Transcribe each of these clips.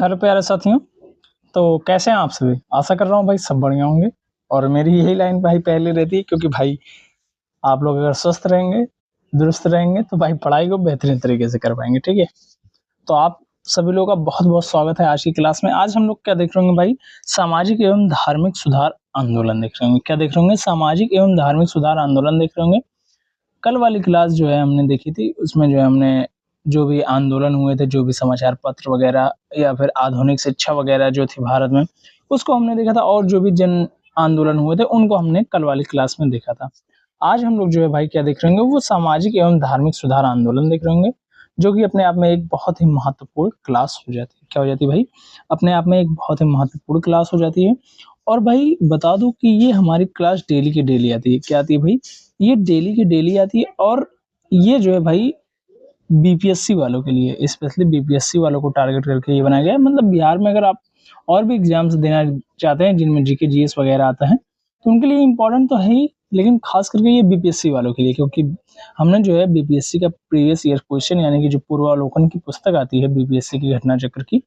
Hello प्यारे साथियों। तो कैसे हैं आप सभी? आशा कर रहा हूँ भाई सब बढ़िया होंगे। और मेरी यही लाइन भाई पहले रहती है, क्योंकि भाई आप लोग अगर स्वस्थ रहेंगे, दुरुस्त रहेंगे, तो भाई पढ़ाई को बेहतरीन तरीके से कर पाएंगे। ठीक है, तो आप सभी लोगों का बहुत बहुत स्वागत है आज की क्लास में। आज हम लोग क्या देख रहे होंगे भाई? सामाजिक एवं धार्मिक सुधार आंदोलन देख रहे होंगे। क्या देख रहे होंगे? सामाजिक एवं धार्मिक सुधार आंदोलन देख रहे होंगे। कल वाली क्लास जो है हमने देखी थी, उसमें जो है हमने जो भी आंदोलन हुए थे, जो भी समाचार पत्र वगैरह या फिर आधुनिक शिक्षा वगैरह जो थी भारत में, उसको हमने देखा था। और जो भी जन आंदोलन हुए थे उनको हमने कल वाली क्लास में देखा था। आज हम लोग जो है भाई क्या देख रहे होंगे? वो सामाजिक एवं धार्मिक सुधार आंदोलन देख रहे होंगे, जो कि अपने आप में एक बहुत ही महत्वपूर्ण क्लास हो जाती है। क्या हो जाती है भाई? अपने आप में एक बहुत ही महत्वपूर्ण क्लास हो जाती है। और भाई बता दूं कि ये हमारी क्लास डेली की डेली आती है। क्या आती है भाई? ये डेली की डेली आती है। और ये जो है भाई बीपीएससी वालों के लिए, स्पेशली बीपीएससी वालों को टारगेट करके ये बनाया गया है। मतलब बिहार में अगर आप और भी एग्जाम्स देना चाहते हैं जिनमें जीके जीएस वगैरह आता है, तो उनके लिए इम्पोर्टेंट तो है ही, लेकिन खास करके ये बीपीएससी वालों के लिए, क्योंकि हमने जो है बीपीएससी का प्रीवियस ईयर क्वेश्चन यानी कि जो पूर्वावलोकन की पुस्तक आती है बीपीएससी की घटना चक्र की,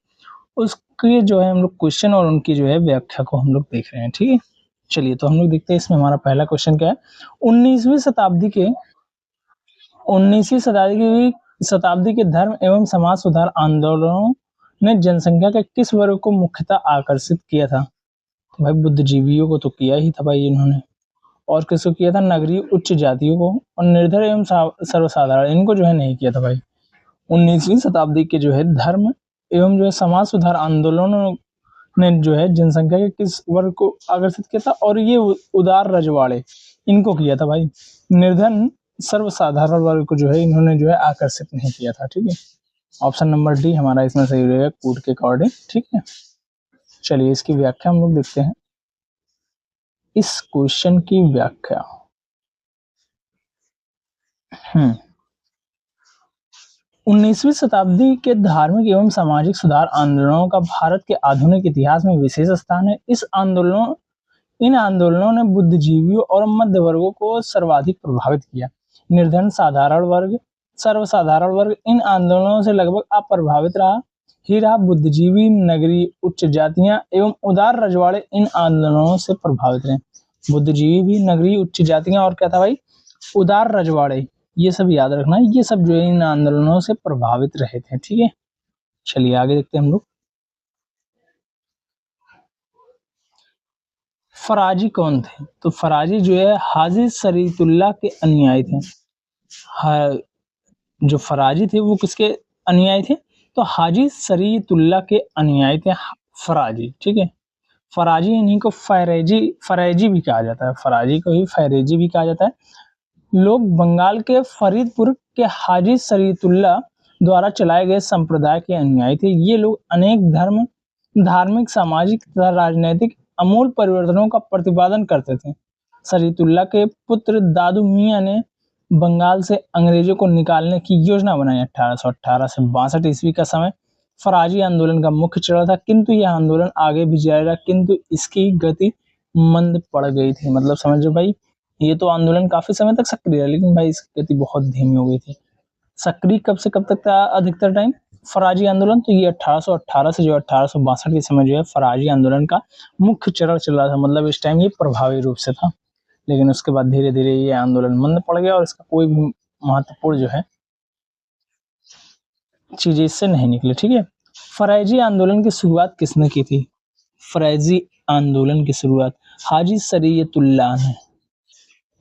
उसके जो है हम लोग क्वेश्चन और उनकी जो है व्याख्या को हम लोग देख रहे हैं। ठीक है, चलिए तो हम लोग देखते हैं इसमें हमारा पहला क्वेश्चन क्या है। 19वीं शताब्दी के 19वीं शताब्दी के धर्म एवं समाज सुधार आंदोलनों ने जनसंख्या के किस वर्ग को मुख्यतः आकर्षित किया था? तो भाई बुद्धिजीवियों को तो किया ही था भाई इन्होंने। और किसको किया था? नगरीय उच्च जातियों को और निर्धन एवं सर्वसाधारण, इनको जो है नहीं किया था भाई। 19वीं शताब्दी के जो है धर्म एवं जो है समाज सुधार आंदोलनों ने जो है जनसंख्या के किस वर्ग को आकर्षित किया था? और ये उदार रजवाड़े, इनको किया था भाई। निर्धन सर्वसाधारण वर्ग को जो है इन्होंने जो है आकर्षित नहीं किया था। ठीक है, ऑप्शन नंबर डी हमारा इसमें सही रहेगा कोड के अकॉर्डिंग। ठीक है, चलिए इसकी व्याख्या हम लोग देखते हैं। इस क्वेश्चन की व्याख्या 19वीं शताब्दी के धार्मिक एवं सामाजिक सुधार आंदोलनों का भारत के आधुनिक इतिहास में विशेष स्थान है। इन आंदोलनों ने बुद्धिजीवियों और मध्य वर्गों को सर्वाधिक प्रभावित किया। निर्धन साधारण वर्ग, सर्वसाधारण वर्ग इन आंदोलनों से लगभग अप्रभावित रहा। बुद्धिजीवी, नगरीय उच्च जातियां एवं उदार रजवाड़े इन आंदोलनों से प्रभावित रहे। बुद्धिजीवी भी, नगरीय उच्च जातियां और क्या था भाई? उदार रजवाड़े, ये सब याद रखना है। ये सब जो है इन आंदोलनों से प्रभावित रहे थे। ठीक है, चलिए आगे देखते हैं हम लोग। फराजी कौन थे? तो फराजी जो है हाजी शरीयतुल्लाह के अनुयायी थे। जो फराजी थे वो किसके अनुयायी थे? तो हाजी शरीयतुल्लाह के अनुयायी थे फराजी। ठीक है, फराजी इन्हीं को फरेजी भी कहा जाता है। फराजी को ही फरेजी भी कहा जाता है। लोग बंगाल के फरीदपुर के हाजी शरीयतुल्लाह द्वारा चलाए गए संप्रदाय के अनुयायी थे। ये लोग अनेक धार्मिक, सामाजिक तथा राजनैतिक अमूल परिवर्तनों का प्रतिपादन करते थे। शरीयतुल्लाह के पुत्र दादू मियां ने बंगाल से अंग्रेजों को निकालने की योजना बनाई। 1818 से 62 ईस्वी का समय फराजी आंदोलन का मुख्य चरण था, किंतु यह आंदोलन आगे भी जारी रहा, किंतु इसकी गति मंद पड़ गई थी। मतलब समझो भाई, ये तो आंदोलन काफी समय तक सक्रिय है, लेकिन भाई इसकी गति बहुत धीमी हो गई थी। सक्रिय कब से कब तक था अधिकतर टाइम फराजी आंदोलन? तो ये 1818 से जो 1862 के समय जो है फराजी आंदोलन का मुख्य चरण चल रहा था। मतलब इस टाइम ये प्रभावी रूप से था, लेकिन उसके बाद धीरे धीरे ये आंदोलन मंद पड़ गया और इसका कोई भी महत्वपूर्ण जो है चीजें इससे नहीं निकली। ठीक है, फराजी आंदोलन की शुरुआत किसने की थी? फराजी आंदोलन की शुरुआत हाजी शरीयतुल्लाह ने।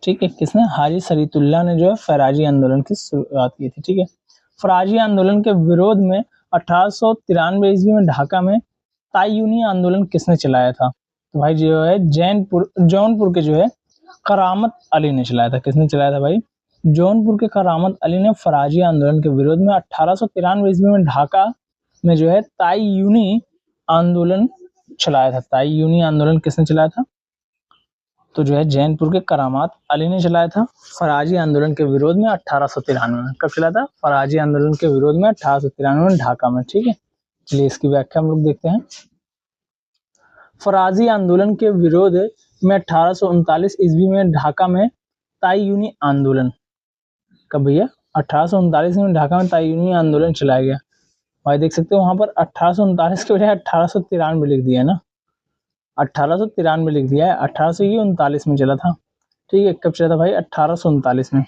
ठीक है, किसने? हाजी शरीयतुल्लाह ने जो है फराजी आंदोलन की शुरुआत की थी। ठीक है, फराजी आंदोलन के विरोध में 1893 ईस्वी में ढाका में तायूनी आंदोलन किसने चलाया था? तो भाई जो है जौनपुर के जो है करामत अली ने चलाया था। किसने चलाया था भाई? जौनपुर के करामत अली ने फराजी आंदोलन के विरोध में 1893 ईस्वी में ढाका में जो है तायूनी आंदोलन चलाया था। तायूनी आंदोलन किसने चलाया था? तो जो है जैनपुर के करामत अली ने चलाया था फराजी आंदोलन के विरोध में 1893 में। कब चला था? फराजी आंदोलन के विरोध में 1893 में ढाका में। ठीक है, चलिए इसकी व्याख्या हम लोग देखते हैं। फराजी आंदोलन के विरोध में 1839 ईस्वी में ढाका में तायूनी आंदोलन, कब भैया? 1839 में ढाका में तायूनी आंदोलन चलाया गया। भाई देख सकते हो वहां पर 1839 के बजाय 1893 लिख दिया है ना, 1893 लिख दिया है, 1839 में चला था। ठीक है, कब चला था भाई? 1839 में,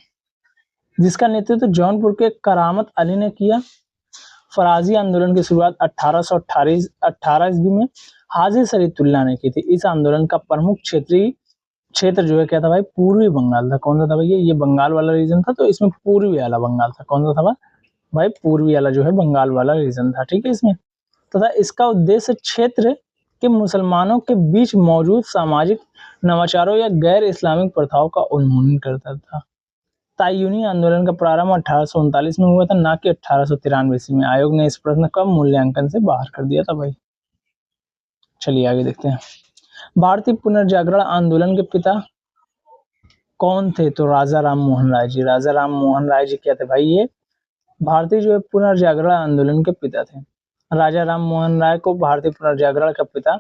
जिसका नेतृत्व जौनपुर के करामत अली ने किया। फराजी आंदोलन की शुरुआत 1818 ईस्वी में हाजी शरीफुल्लाह ने की थी। इस आंदोलन का प्रमुख क्षेत्र जो है क्या था भाई? पूर्वी बंगाल था। कौन सा था भाई? ये बंगाल वाला रीजन था, तो इसमें पूर्वी वाला बंगाल था। कौन सा था भाई? पूर्वी वाला जो है बंगाल वाला रीजन था। ठीक है, इसमें तथा इसका उद्देश्य क्षेत्र के मुसलमानों के बीच मौजूद सामाजिक नवाचारों या गैर इस्लामिक प्रथाओं का उन्मूलन करता था। तायूनी आंदोलन का प्रारंभ 1839 में हुआ था, ना कि 1893 ईस्वी में। आयोग ने इस प्रश्न का मूल्यांकन से बाहर कर दिया था भाई। चलिए आगे देखते हैं। भारतीय पुनर्जागरण आंदोलन के पिता कौन थे? तो राजा राम मोहन राय जी। राजा राम मोहन राय जी क्या थे भाई? ये भारतीय जो है पुनर्जागरण आंदोलन के पिता थे। राजा राम मोहन राय को भारतीय पुनर्जागरण का पिता,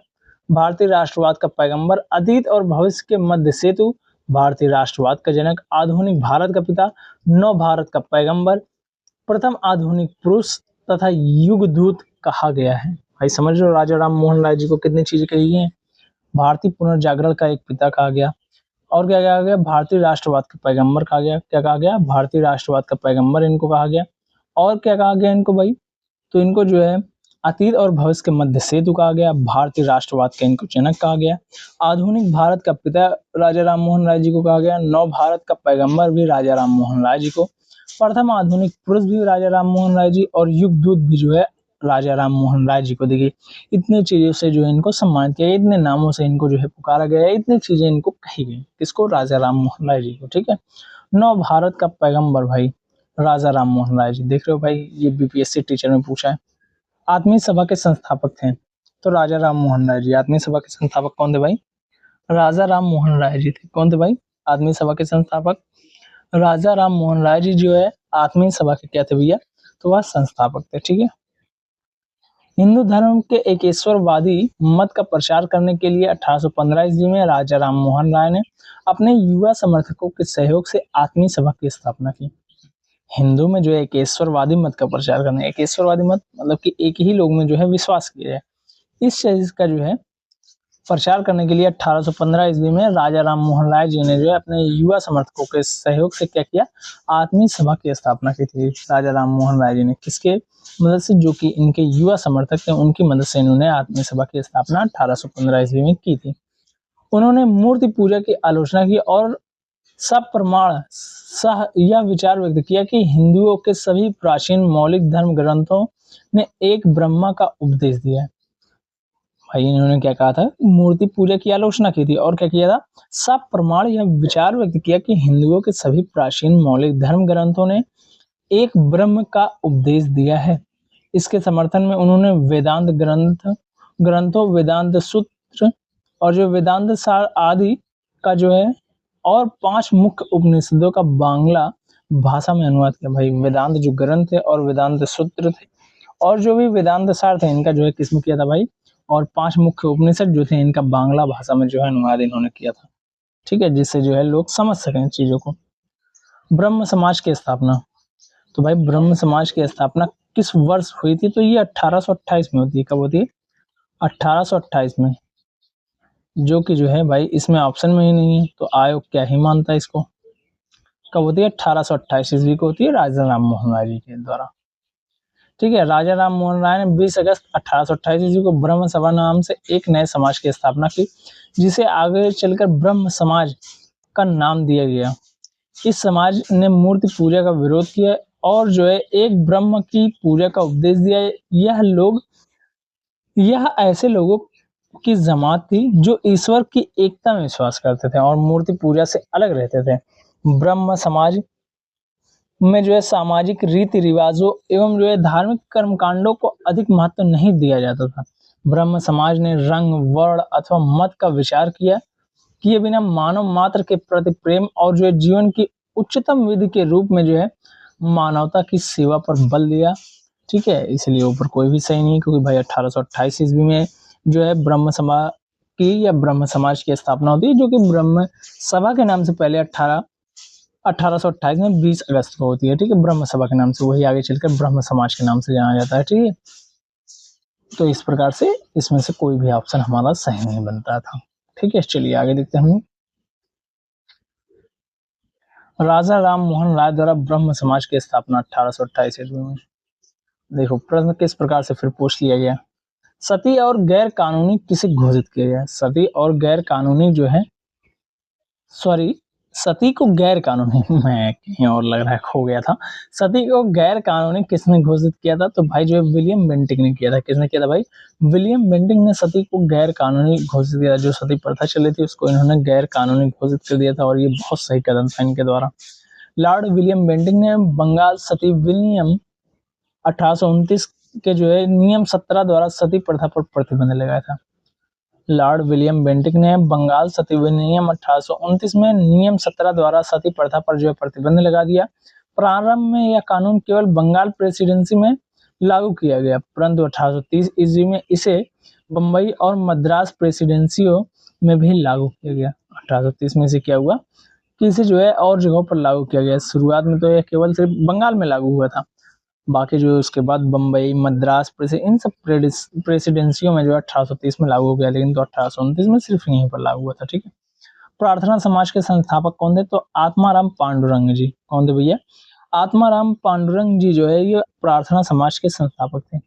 भारतीय राष्ट्रवाद का पैगंबर, अतीत और भविष्य के मध्य सेतु, भारतीय राष्ट्रवाद का जनक, आधुनिक भारत का पिता, नव भारत का पैगंबर, प्रथम आधुनिक पुरुष तथा युग दूत कहा गया है। भाई समझ लो राजा राम मोहन राय जी को कितनी चीजें कही गई हैं। भारतीय पुनर्जागरण का एक पिता कहा गया, और क्या कहा गया? भारतीय राष्ट्रवाद का पैगंबर कहा गया। क्या कहा गया? भारतीय राष्ट्रवाद का पैगंबर इनको कहा गया। और क्या कहा गया इनको भाई? तो इनको जो है अतीत और भविष्य के मध्य सेतु कहा गया, भारतीय राष्ट्रवाद का इनको जनक कहा गया, आधुनिक भारत का पिता राजा राम मोहन राय जी को कहा गया, नव भारत का पैगंबर भी राजा राम मोहन राय जी को, प्रथम आधुनिक पुरुष भी राजा राम मोहन राय जी, और युग दूत भी जो है राजा राम मोहन राय जी को। देखिए इतनी चीजों से जो है इनको सम्मानित किया, इतने नामों से इनको जो है पुकारा गया, इतनी चीजें इनको कही गई। किसको? राजा राम मोहन राय जी को। ठीक है, नव भारत का पैगंबर भाई राजा राम मोहन राय जी। देख रहे हो भाई, ये बीपीएससी टीचर में पूछा है। आत्मीय सभा के संस्थापक थे तो राजा राम मोहन राय जी। आत्मीय सभा के संस्थापक कौन थे भाई? राजा राम मोहन राय जी थे। कौन थे भाई? आत्मीय सभा के संस्थापक राजा राम मोहन राय जी जो है आत्मीय सभा के क्या थे भैया? तो वह संस्थापक थे। ठीक है, हिंदू धर्म के एकेश्वरवादी मत का प्रचार करने के लिए 1815 ईस्वी में राजा राम मोहन राय ने अपने युवा समर्थकों के सहयोग से आत्मीय सभा की स्थापना की। हिंदू में जो है एकेश्वरवादी मत का प्रचार करना, एकेश्वरवादी मत मतलब कि एक ही लोग में जो है विश्वास किया जाए, इस चीज का जो है प्रचार करने के लिए 1815 ईस्वी में राजा राम मोहन राय जी ने जो है अपने युवा समर्थकों के सहयोग से क्या किया? आत्मीय सभा की स्थापना की थी। राजा राम मोहन राय जी ने किसके मदद से? जो कि इनके युवा समर्थक थे, उनकी मदद से इन्होंने आत्मीय सभा की स्थापना 1815 ईस्वी में की थी। उन्होंने मूर्ति पूजा की आलोचना की और सप्रमाण सह यह विचार व्यक्त किया कि हिंदुओं के सभी प्राचीन मौलिक धर्म ग्रंथों ने एक ब्रह्मा का उपदेश दिया है। भाई इन्होंने क्या कहा था? मूर्ति पूजा की आलोचना की थी, और क्या किया था? सप्रमाण यह विचार व्यक्त किया कि हिंदुओं के सभी प्राचीन मौलिक धर्म ग्रंथों ने एक ब्रह्म का उपदेश दिया है। इसके समर्थन में उन्होंने वेदांत ग्रंथों, वेदांत सूत्र और जो वेदांत सार आदि का जो है, और 5 मुख्य उपनिषदों का बांग्ला भाषा में अनुवाद किया। भाई वेदांत जो ग्रंथ थे और वेदांत सूत्र थे और जो भी वेदांत सार थे, इनका जो है किसमें किया था भाई? और 5 मुख्य उपनिषद जो थे, इनका बांग्ला भाषा में जो है अनुवाद इन्होंने किया था। ठीक है, जिससे जो है लोग समझ सकें चीजों को। ब्रह्म समाज की स्थापना, तो भाई ब्रह्म समाज की स्थापना किस वर्ष हुई थी? तो ये 1828 में होती है। कब होती है? 1828 में, जो कि जो है भाई इसमें ऑप्शन में ही नहीं है, तो आयोग क्या ही मानता है इसको। कब होती है? 1828 ईस्वी को होती है, राजा राम मोहन राय जी के द्वारा। ठीक है, राजा राम मोहन राय ने 20 अगस्त 1828 ईस्वी को ब्रह्म सभा नाम से एक नए समाज की स्थापना की, जिसे आगे चलकर ब्रह्म समाज का नाम दिया गया। इस समाज ने मूर्ति पूजा का विरोध किया और जो है एक ब्रह्म की पूजा का उपदेश दिया। यह ऐसे लोगों की जमात थी जो ईश्वर की एकता में विश्वास करते थे और मूर्ति पूजा से अलग रहते थे। ब्रह्म समाज में जो है सामाजिक रीति रिवाजों एवं जो है धार्मिक कर्मकांडों को अधिक महत्व नहीं दिया जाता था। ब्रह्म समाज ने रंग, वर्ण अथवा मत का विचार किए बिना मानव मात्र के प्रति प्रेम और जो है जीवन की उच्चतम विधि के रूप में जो है मानवता की सेवा पर बल दिया। ठीक है, इसलिए ऊपर कोई भी सही नहीं, क्योंकि भाई 1828 ईस्वी में जो है ब्रह्म सभा की या ब्रह्म समाज की स्थापना होती है, जो कि ब्रह्म सभा के नाम से पहले 1828 में 20 अगस्त को होती है, ठीक है, ब्रह्म सभा के नाम से, वही आगे चलकर ब्रह्म समाज के नाम से जाना जाता है, ठीक है। तो इस प्रकार से इसमें से कोई भी ऑप्शन हमारा सही नहीं बनता था, ठीक है। चलिए आगे देखते हैं हम। राजा राम मोहन राय द्वारा ब्रह्म समाज की स्थापना 1828 ईस्वी में। देखो प्रश्न किस प्रकार से फिर पूछ लिया गया। सती और गैर कानूनी किसे घोषित किया गया। सती और गैर कानूनी जो है, सॉरी, सती को गैर कानूनी मैं कहीं और लग रहा है खो गया था। सती को गैर कानूनी किसने घोषित किया था, तो भाई जो है विलियम बेंटिक ने किया था। किसने किया था भाई, विलियम बेंटिक ने सती को गैर कानूनी घोषित किया। जो सती प्रथा चली थी उसको इन्होंने गैर कानूनी घोषित कर दिया था, और ये बहुत सही कदम था इनके द्वारा। लॉर्ड विलियम बेंटिक ने बंगाल सती विलियम 1829 के जो है नियम 17 द्वारा सती प्रथा पर प्रतिबंध लगाया था। लॉर्ड विलियम बेंटिक ने बंगाल सती विनियम 1829 में नियम 17 द्वारा सती प्रथा पर जो है प्रतिबंध लगा दिया। प्रारंभ में यह कानून केवल बंगाल प्रेसिडेंसी में लागू किया गया, परंतु 1830 ईस्वी में इसे बंबई और मद्रास प्रेसिडेंसियों में भी लागू किया गया। 1830 में से क्या हुआ कि इसे जो है और जगहों पर लागू किया गया। शुरुआत में तो यह केवल सिर्फ बंगाल में लागू हुआ था, बाकी जो है उसके बाद बम्बई, मद्रास, इन सब प्रेसिडेंसियों में जो है 1830 में लागू हो गया, लेकिन तो 1829 में सिर्फ यहीं पर लागू हुआ था, ठीक है। प्रार्थना समाज के संस्थापक कौन थे, तो आत्माराम पांडुरंग जी। कौन थे भैया, आत्माराम पांडुरंग जी जो है ये प्रार्थना समाज के संस्थापक थे।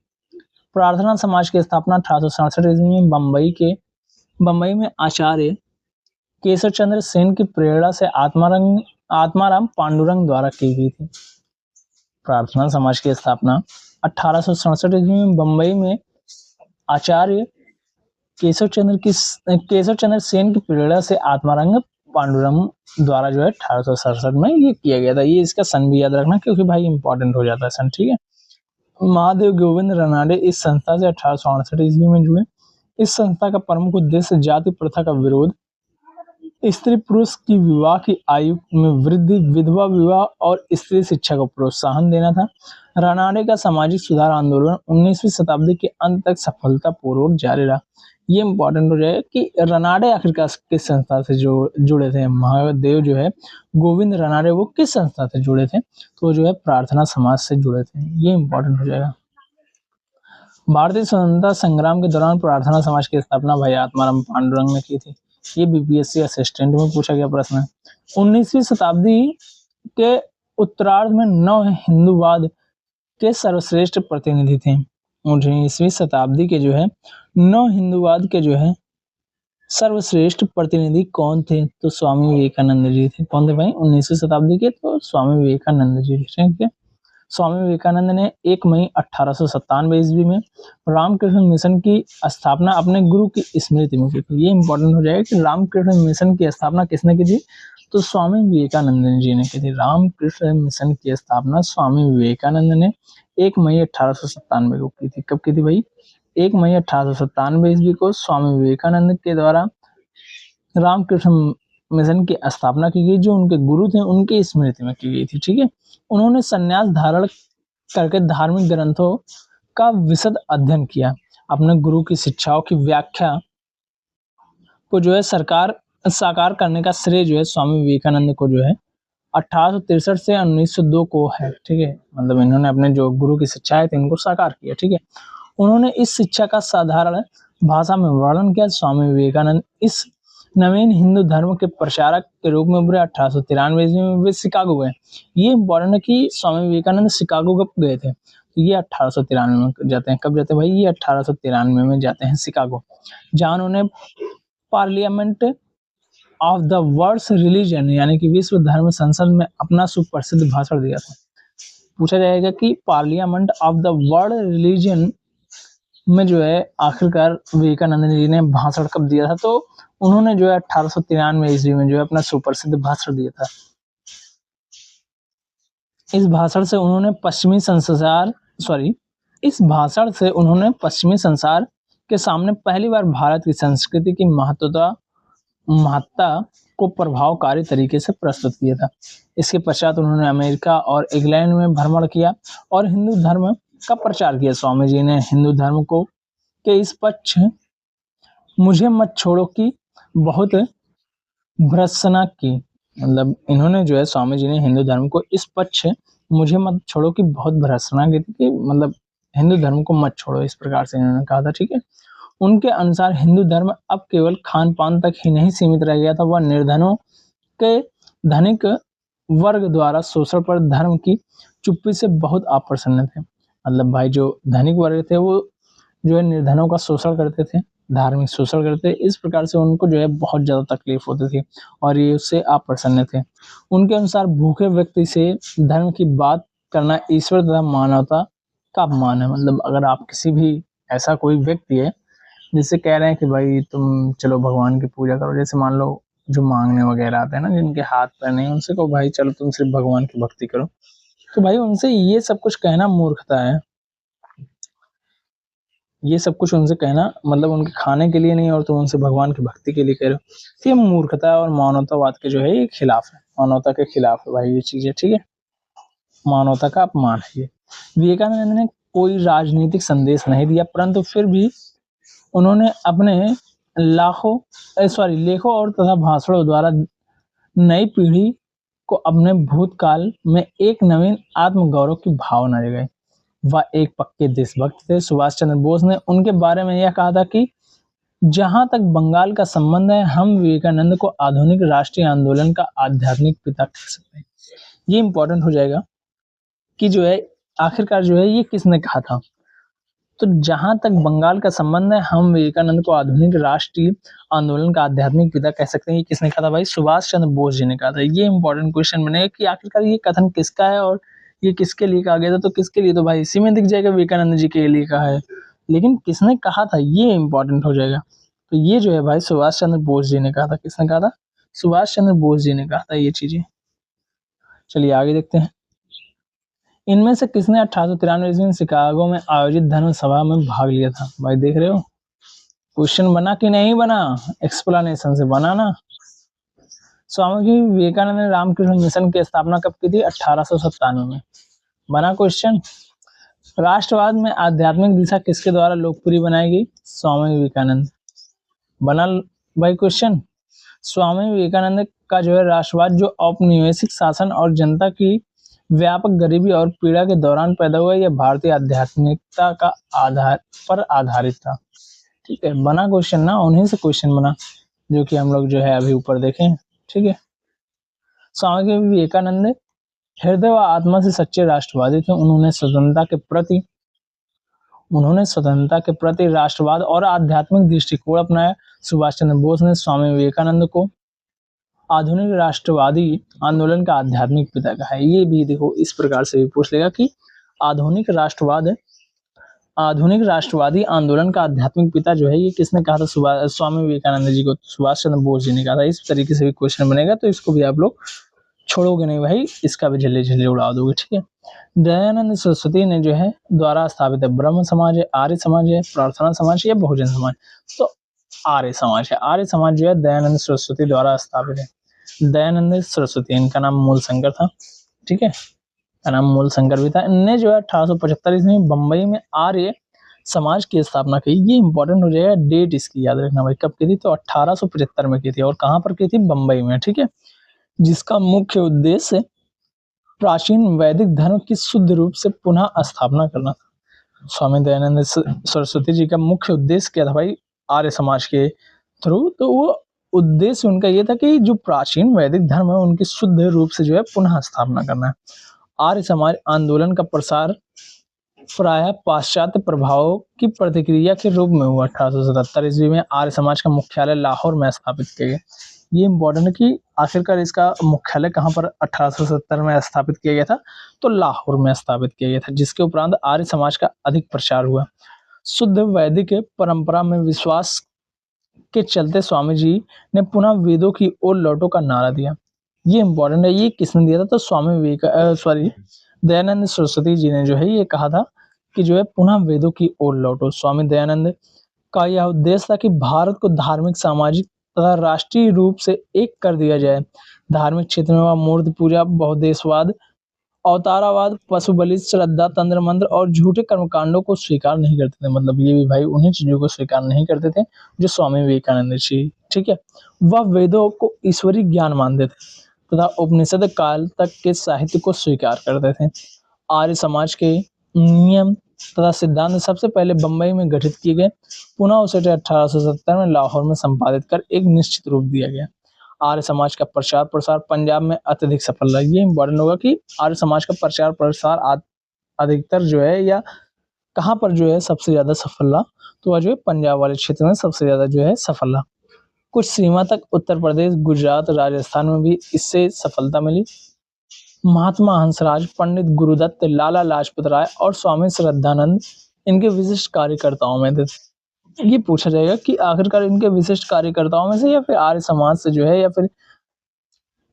प्रार्थना समाज की स्थापना 1867 ईस्वी में बम्बई में आचार्य केशव चंद्र सेन की प्रेरणा से आत्माराम पांडुरंग द्वारा की गई थी। प्रार्थना समाज की स्थापना 1867 ईस्वी में बम्बई में आचार्य केशव चंद्र सेन की प्रेरणा से आत्माराम पांडुरंग द्वारा जो है 1867 में ये किया गया था। ये इसका सन भी याद रखना क्योंकि भाई इंपॉर्टेंट हो जाता है सन, ठीक है। महादेव गोविंद रनाडे इस संस्था से 1868 ईस्वी में जुड़े। इस संस्था का प्रमुख उद्देश्य जाति प्रथा का विरोध, स्त्री पुरुष की विवाह की आयु में वृद्धि, विधवा विवाह और स्त्री शिक्षा को प्रोत्साहन देना था। रनाडे का सामाजिक सुधार आंदोलन 19वीं शताब्दी के अंत तक सफलतापूर्वक जारी रहा। ये इंपॉर्टेंट हो जाएगा कि रनाडे आखिरकार किस संस्था से जुड़े थे। महादेव जो है गोविंद रनाडे वो किस संस्था से जुड़े थे, तो जो है प्रार्थना समाज से जुड़े थे। ये इंपॉर्टेंट हो जाएगा। भारतीय स्वतंत्रता संग्राम के दौरान प्रार्थना समाज की स्थापना भाई आत्माराम पांडुरंग ने की थी। ये बीपीएससी असिस्टेंट में पूछा गया प्रश्न है। 19वीं शताब्दी के उत्तरार्ध में नव हिंदूवाद के सर्वश्रेष्ठ प्रतिनिधि थे। 19वीं शताब्दी के जो है नव हिंदूवाद के जो है सर्वश्रेष्ठ प्रतिनिधि कौन थे, तो स्वामी विवेकानंद जी थे। कौन थे भाई 19वीं शताब्दी के, तो स्वामी विवेकानंद जी थे। स्वामी विवेकानंद ने 1 मई 1897 ईस्वी में रामकृष्ण मिशन की स्थापना अपने गुरु की स्मृति में की थी। ये इंपॉर्टेंट हो जाएगा कि रामकृष्ण मिशन की स्थापना किसने की थी, तो स्वामी विवेकानंद जी ने की थी। रामकृष्ण मिशन की स्थापना स्वामी विवेकानंद ने 1 मई 1897 को की थी। कब की थी भाई, 1 मई 1897 ईस्वी को स्वामी विवेकानंद के द्वारा रामकृष्ण मिशन की स्थापना की गई, जो उनके गुरु थे उनकी स्मृति में की गई थी, ठीक है। उन्होंने संन्यास धारण करके धार्मिक ग्रंथों का विशद अध्ययन किया। अपने गुरु की शिक्षाओं की व्याख्या को जो है साकार करने का श्रेय जो है स्वामी विवेकानंद को जो है 1863 से 1902 को है, ठीक है। मतलब इन्होंने अपने जो गुरु की शिक्षाएं थी इनको साकार किया, ठीक है। उन्होंने इस शिक्षा का साधारण भाषा में वर्णन किया। स्वामी विवेकानंद इस नवीन हिंदू धर्म के प्रचारक के रूप में उभरे। 1893 ईस्वी में वे शिकागो गए। ये इंपॉर्टेंट है कि स्वामी विवेकानंद शिकागो कब गए थे, तो ये 1893 में जाते हैं। कब जाते हैं भाई, ये 1893 में जाते हैं शिकागो, जहां उन्होंने parliament of the world religion यानी कि विश्व धर्म संसद में अपना सुप्रसिद्ध भाषण दिया था। पूछा जाएगा कि parliament of the world religion में जो है आखिरकार विवेकानंद जी ने भाषण कब दिया था, तो उन्होंने जो है 1893 ईस्वी में जो है अपना सुप्रसिद्ध भाषण दिया था। इस भाषण से उन्होंने पश्चिमी संसार के सामने पहली बार भारत की संस्कृति की महत्ता को प्रभावकारी तरीके से प्रस्तुत किया था। इसके पश्चात उन्होंने अमेरिका और इंग्लैंड में भ्रमण किया और हिंदू धर्म का प्रचार किया। स्वामी जी ने हिंदू धर्म को के इस पक्ष मुझे मत छोड़ो की बहुत भर्त्सना की। मतलब इन्होंने जो है स्वामी जी ने हिंदू धर्म को इस पक्ष मुझे मत छोड़ो की बहुत भर्त्सना की थी कि मतलब हिंदू धर्म को मत छोड़ो, इस प्रकार से इन्होंने कहा था, ठीक है। उनके अनुसार हिंदू धर्म अब केवल खान-पान तक ही नहीं सीमित रह गया था, वह निर्धनों के धनिक वर्ग द्वारा शोषण पर धर्म की चुप्पी से बहुत अप्रसन्न थे। मतलब भाई जो धनिक वर्ग थे वो जो है निर्धनों का शोषण करते थे, धार्मिक शोषण करते, इस प्रकार से उनको जो है बहुत ज़्यादा तकलीफ होती थी और ये उससे अप्रसन्न थे। उनके अनुसार भूखे व्यक्ति से धर्म की बात करना ईश्वर तथा मानवता का अपमान है। मतलब अगर आप किसी भी ऐसा कोई व्यक्ति है जिससे कह रहे हैं कि भाई तुम चलो भगवान की पूजा करो, जैसे मान लो जो मांगने वगैरह आते हैं ना, जिनके हाथ पैर नहीं, उनसे कहो भाई चलो तुम सिर्फ भगवान की भक्ति करो, तो भाई उनसे ये सब कुछ कहना मूर्खता है। ये सब कुछ उनसे कहना मतलब उनके खाने के लिए नहीं और तुम उनसे भगवान की भक्ति के लिए कह रहे हो, तो ये मूर्खता और मानवतावाद के जो है ये खिलाफ है, मानवता के खिलाफ है भाई ये चीजें, ठीक है। मानवता का अपमान है ये। विवेकानंद ने कोई राजनीतिक संदेश नहीं दिया, परंतु फिर भी उन्होंने अपने लेखों और तथा भाषणों द्वारा नई पीढ़ी को अपने भूतकाल में एक नवीन आत्मगौरव की भावना जगाई। वह एक पक्के देशभक्त थे। सुभाष चंद्र बोस ने उनके बारे में यह कहा था कि जहां तक बंगाल का संबंध है, हम विवेकानंद को आधुनिक राष्ट्रीय आंदोलन का आध्यात्मिक पिता कह सकते हैं। ये इंपॉर्टेंट हो जाएगा कि जो है आखिरकार जो है ये किसने कहा था। तो जहां तक बंगाल का संबंध है, हम विवेकानंद को आधुनिक राष्ट्रीय आंदोलन का आध्यात्मिक पिता कह सकते हैं। ये किसने कहा था भाई? सुभाष चंद्र बोस जी ने कहा था। ये इंपॉर्टेंट क्वेश्चन बनेगा कि आखिरकार ये कथन किसका है और ये किसके लिए कहा गया था। तो किसके लिए, तो भाई इसी में दिख जाएगा विवेकानंद जी के लिए कहा है, लेकिन किसने कहा था ये इंपॉर्टेंट हो जाएगा। तो ये जो है भाई सुभाष चंद्र बोस जी ने कहा था। किसने कहा था? सुभाष चंद्र बोस जी ने कहा था ये चीजें। चलिए आगे देखते हैं। इनमें से किसने 1893 ईस्वी में शिकागो में आयोजित धर्म सभा में भाग लिया था? भाई देख रहे हो क्वेश्चन बना कि नहीं बना, एक्सप्लेनेशन से बना ना। स्वामी विवेकानंद ने रामकृष्ण मिशन की स्थापना कब की थी? 1897 में। बना क्वेश्चन। राष्ट्रवाद में आध्यात्मिक दिशा किसके द्वारा लोकप्रिय बनाई गई? स्वामी विवेकानंद। बना भाई क्वेश्चन। स्वामी विवेकानंद का जो है राष्ट्रवाद जो औपनिवेशिक शासन और जनता की व्यापक गरीबी और पीड़ा के दौरान पैदा हुआ, यह भारतीय आध्यात्मिकता का आधार पर आधारित था। ठीक है, बना क्वेश्चन ना, उन्हीं से क्वेश्चन बना जो कि हम लोग जो है अभी ऊपर देखें। ठीक है, स्वामी विवेकानंद हृदय व आत्मा से सच्चे राष्ट्रवादी थे। उन्होंने स्वतंत्रता के प्रति राष्ट्रवाद और आध्यात्मिक दृष्टिकोण अपनाया। सुभाष चंद्र बोस ने स्वामी विवेकानंद को आधुनिक राष्ट्रवादी आंदोलन का आध्यात्मिक पिता कहा है। ये भी देखो इस प्रकार से भी पूछ लेगा कि आधुनिक राष्ट्रवादी आंदोलन का आध्यात्मिक पिता जो है ये किसने कहा था? स्वामी विवेकानंद जी को सुभाष चंद्र बोस जी ने कहा था। इस तरीके से भी क्वेश्चन बनेगा, तो इसको भी आप लोग छोड़ोगे नहीं भाई, इसका भी झल्ले झल्ले उड़ा दोगे। ठीक है, दयानंद सरस्वती ने जो है द्वारा स्थापित है। ब्रह्म समाज है, आर्य समाज है, प्रार्थना समाज या बहुजन समाज? तो आर्य समाज है। आर्य समाज जो है दयानंद सरस्वती द्वारा स्थापित है। दयानंद सरस्वती, इनका नाम मूल शंकर था। ठीक है, का नाम मूल शंकर भी था। इनने जो है 1875 ईस्वी में बंबई में आर्य समाज की स्थापना की। ये इंपॉर्टेंट हो जाएगा, डेट इसकी याद रखना भाई, कब की थी? तो 1875 में की थी। और कहां पर की थी? बंबई में। ठीक है, जिसका मुख्य उद्देश्य प्राचीन वैदिक धर्म की शुद्ध रूप से पुनः स्थापना करना था। स्वामी दयानंद सरस्वती जी का मुख्य उद्देश्य क्या था भाई? आर्य समाज के थ्रू, तो वो उद्देश्य उनका ये था कि जो प्राचीन वैदिक धर्म है उनकी शुद्ध रूप से जो है पुनः स्थापना करना है। आर्य समाज आंदोलन का प्रसार प्रायः पाश्चात्य प्रभावों की प्रतिक्रिया के रूप में हुआ। 1877 ईस्वी में आर्य समाज का मुख्यालय लाहौर में स्थापित किया गया। ये इंपॉर्टेंट है कि आखिरकार इसका मुख्यालय कहाँ पर 1870 में स्थापित किया गया था? तो लाहौर में स्थापित किया गया था, जिसके उपरांत आर्य समाज का अधिक प्रचार हुआ। शुद्ध वैदिक परंपरा में विश्वास के चलते स्वामी जी ने पुनः वेदों की ओर लौटो का नारा दिया। ये इंपॉर्टेंट है, ये किसने दिया था? तो स्वामी दयानंद सरस्वती जी ने जो है ये कहा था कि जो है पुनः वेदों की ओर लौटो। स्वामी दयानंद का यह उद्देश्य था कि भारत को धार्मिक, सामाजिक तथा राष्ट्रीय रूप से एक कर दिया जाए। धार्मिक क्षेत्र में वह मूर्ति पूजा, बहुदेशवाद, अवतारावाद, पशु बलि, श्रद्धा, तंत्र मंत्र और झूठे कर्मकांडों को स्वीकार नहीं करते थे। मतलब ये भी भाई उन्हीं चीजों को स्वीकार नहीं करते थे जो स्वामी विवेकानंद जी। ठीक है, वह वेदों को ईश्वरीय ज्ञान मानते थे। तथा उपनिषद काल तक के साहित्य को स्वीकार करते थे। आर्य समाज के नियम तथा सिद्धांत सबसे पहले बंबई में गठित किए गए, पुनः उसे 1870 में लाहौर में संपादित कर एक निश्चित रूप दिया गया। आर्य समाज का प्रचार प्रसार पंजाब में अत्यधिक सफल रहा। ये इंपॉर्टेंट होगा कि आर्य समाज का प्रचार प्रसार अधिकतर जो है या कहाँ पर जो है सबसे ज्यादा सफल रहा, तो वह जो है पंजाब वाले क्षेत्र में सबसे ज्यादा जो है सफल रहा। कुछ सीमा तक उत्तर प्रदेश, गुजरात, राजस्थान में भी इससे सफलता मिली। महात्मा हंसराज, पंडित गुरुदत्त, लाला लाजपत राय और स्वामी श्रद्धानंद इनके विशिष्ट कार्यकर्ताओं में थे। ये पूछा जाएगा कि आखिरकार इनके विशिष्ट कार्यकर्ताओं में से या फिर आर्य समाज से जो है या फिर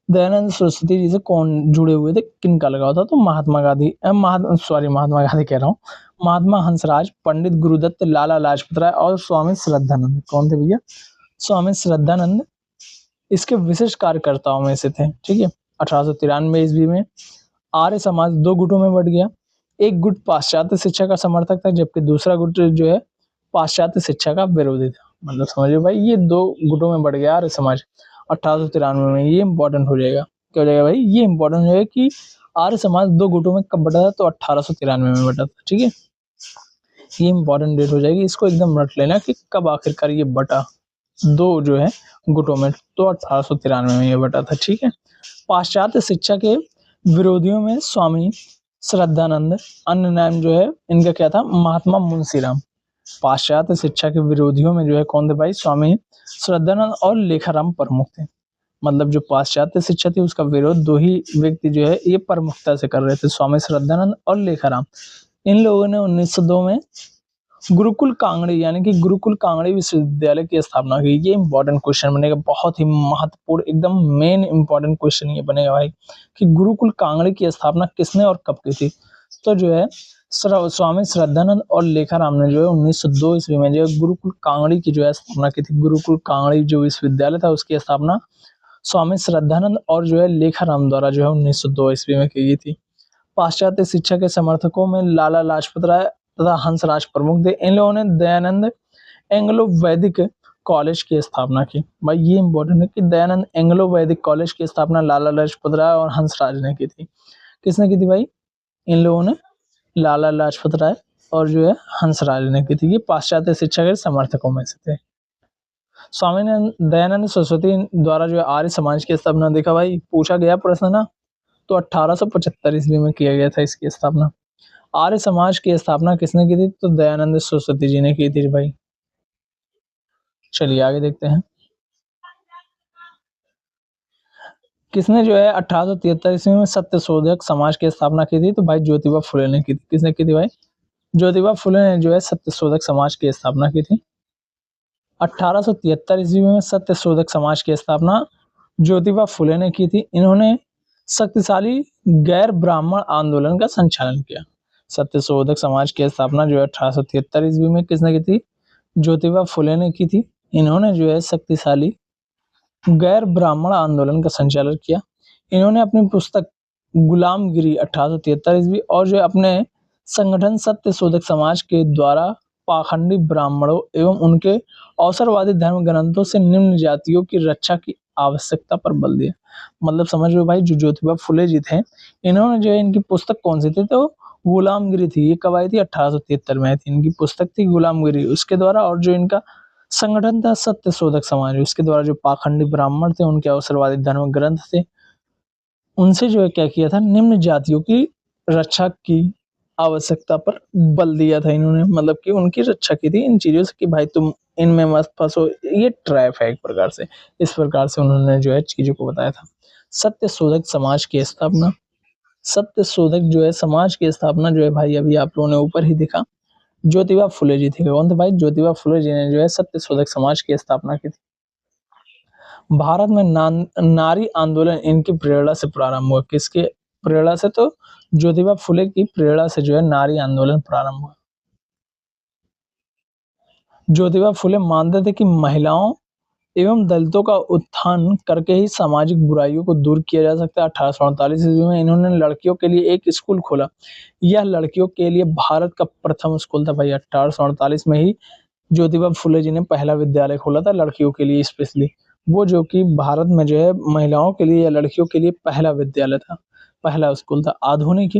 दयानंद सरस्वती जी से कौन जुड़े हुए थे, किनका लगाव था, तो महात्मा गांधी कह रहा हूँ, महात्मा हंसराज, पंडित गुरुदत्त, लाला लाजपत राय और स्वामी श्रद्धानंद। कौन थे भैया? स्वामी श्रद्धानंद इसके विशिष्ट कार्यकर्ताओं में से थे। ठीक है। 1893 ईस्वी में आर्य समाज दो गुटों में बढ़ गया। एक गुट पाश्चात्य शिक्षा का समर्थक था, जबकि दूसरा गुट जो है पाश्चात्य शिक्षा का विरोधी था। मतलब समझिए भाई, ये दो गुटों में बढ़ गया आर्य समाज 1893 में। ये इंपॉर्टेंट हो जाएगा। क्या हो जाएगा भाई? ये इंपॉर्टेंट हो जाएगा कि आर्य समाज दो गुटों में कब बटा था, तो 1893 में बटा था। ठीक है, ये इंपॉर्टेंट डेट हो जाएगी, इसको एकदम रट लेना कि कब आखिरकार ये बटा दो जो है गुटों में, तो 1893 में ये बटा था। ठीक है। पाश्चात्य शिक्षा के विरोधियों में स्वामी श्रद्धानंद, अन्य नाम जो है इनका क्या था, महात्मा मुंशीराम। पाश्चात्य शिक्षा के विरोधियों में जो है कौन थे भाई? स्वामी श्रद्धानंद और लेखाराम प्रमुख थे। मतलब जो पाश्चात्य शिक्षा थी उसका विरोध दो ही व्यक्ति जो है ये प्रमुखता से कर रहे थे, स्वामी श्रद्धानंद और लेखाराम। इन लोगों ने 1902 में गुरुकुल कांगड़ी यानी कि गुरुकुल कांगड़ी विश्वविद्यालय की स्थापना की। ये इंपॉर्टेंट क्वेश्चन बनेगा, बहुत ही महत्वपूर्ण, एकदम मेन इंपॉर्टेंट क्वेश्चन ये बनेगा भाई कि गुरुकुल कांगड़ी की स्थापना किसने और कब की थी। तो जो है स्वामी श्रद्धानंद और लेखाराम ने जो है 1902 ईस्वी में जो है गुरुकुल कांगड़ी की जो है स्थापना की थी। गुरुकुल कांगड़ी जो विश्वविद्यालय था उसकी स्थापना स्वामी श्रद्धानंद और जो है लेखाराम द्वारा जो है 1902 ईस्वी में की गई थी। पाश्चात्य शिक्षा के समर्थकों में लाला लाजपत राय तथा हंसराज प्रमुख थे। इन लोगों ने दयानंद एंग्लो वैदिक कॉलेज की स्थापना की। भाई ये इंपॉर्टेंट है कि दयानंद एंग्लो वैदिक कॉलेज की स्थापना लाला लाजपत राय और हंसराज ने की थी। किसने की थी भाई? इन लोगों ने, लाला लाजपत राय और जो है हंसराज ने की थी। ये पाश्चात्य शिक्षा के समर्थकों में से थे। स्वामी दयानंद सरस्वती द्वारा जो है आर्य समाज की स्थापना, देखा भाई पूछा गया प्रश्न ना, तो 1875 ईस्वी में किया गया था इसकी स्थापना। आर्य समाज की स्थापना किसने की थी? तो दयानंद सरस्वती जी ने की थी भाई। चलिए आगे देखते हैं। किसने जो है 1873 ईस्वी में सत्य शोधक समाज की स्थापना की थी? तो भाई ज्योतिबा फुले ने की थी। किसने की थी भाई? ज्योतिबा फुले ने जो है सत्य शोधक समाज की स्थापना की थी। 1873 ईस्वी में सत्य शोधक समाज की स्थापना ज्योतिबा फुले ने की थी। इन्होंने शक्तिशाली गैर ब्राह्मण आंदोलन का संचालन किया। सत्य शोधक समाज की स्थापना जो है 1873 ईस्वी में किसने की थी? ज्योतिबा फुले ने की थी। इन्होंने जो है शक्तिशाली गैर ब्राह्मण आंदोलन का संचालन किया। इन्होंने अपनी पुस्तक गुलामगिरी 1873 ईस्वी और जो अपने संगठन सत्य शोधक समाज के द्वारा पाखंडी ब्राह्मणों एवं उनके अवसरवादी धर्म ग्रंथों से निम्न जातियों की रक्षा की आवश्यकता पर बल दिया। मतलब समझ लो भाई, जो ज्योतिबा फुले जी थे, इन्होंने जो है इनकी पुस्तक कौन सी थी? तो गुलामगिरी थी। ये कब आई थी? 1873 में आई थी। इनकी पुस्तक थी गुलामगिरी, उसके द्वारा, और जो इनका संगठन था सत्य शोधक समाज, उसके द्वारा जो पाखंडी ब्राह्मण थे, उनके अवसरवादी धर्म ग्रंथ थे, उनसे जो है क्या किया था? निम्न जातियों की रक्षा की आवश्यकता पर बल दिया था इन्होंने। मतलब कि उनकी रक्षा की थी इन चीजों से कि भाई तुम इनमें मत फंसो, ये ट्रैप है एक प्रकार से। इस प्रकार से उन्होंने जो है चीजों को बताया था। सत्य शोधक समाज की स्थापना, सत्य शोधक जो है समाज की स्थापना जो है भाई अभी आप लोगों ने ऊपर ही देखा, ज्योतिबा फुले जी थे। कौन थे भाई? ज्योतिबा फुले जी ने जो है सत्य शोधक समाज की स्थापना की थी। भारत में नारी आंदोलन इनकी प्रेरणा से प्रारंभ हुआ। किसके प्रेरणा से? तो ज्योतिबा फुले की प्रेरणा से जो है नारी आंदोलन प्रारंभ हुआ। ज्योतिबा फुले मानते थे कि महिलाओं एवं दलितों का उत्थान करके ही सामाजिक बुराइयों को दूर किया जा सकता है। 1848 ईस्वी में इन्होंने लड़कियों के लिए एक स्कूल खोला। यह लड़कियों के लिए भारत का प्रथम स्कूल था भाई। 1848 में ही ज्योतिबा फुले जी ने पहला विद्यालय खोला था लड़कियों के लिए स्पेशली। वो जो कि भारत में जो है महिलाओं के लिए या लड़कियों के लिए पहला विद्यालय था, पहला स्कूल था। आधुनिक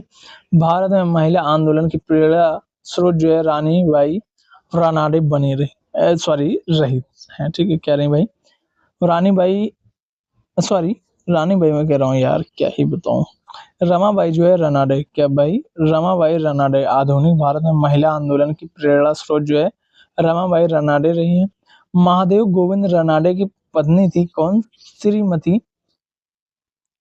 भारत में महिला आंदोलन की प्रेरणा स्रोत जो है रानी बाई रानाडे बनी रही है। ठीक है, कह रही भाई रानी बाई, सॉरी रानी बाई मैं कह रहा हूँ यार, क्या ही बताऊं। रमाबाई जो है रनाडे, क्या भाई रमाबाई रनाडे आधुनिक भारत में महिला आंदोलन की प्रेरणा स्रोत जो है रमाबाई रनाडे रही है। महादेव गोविंद रनाडे की पत्नी थी कौन? श्रीमती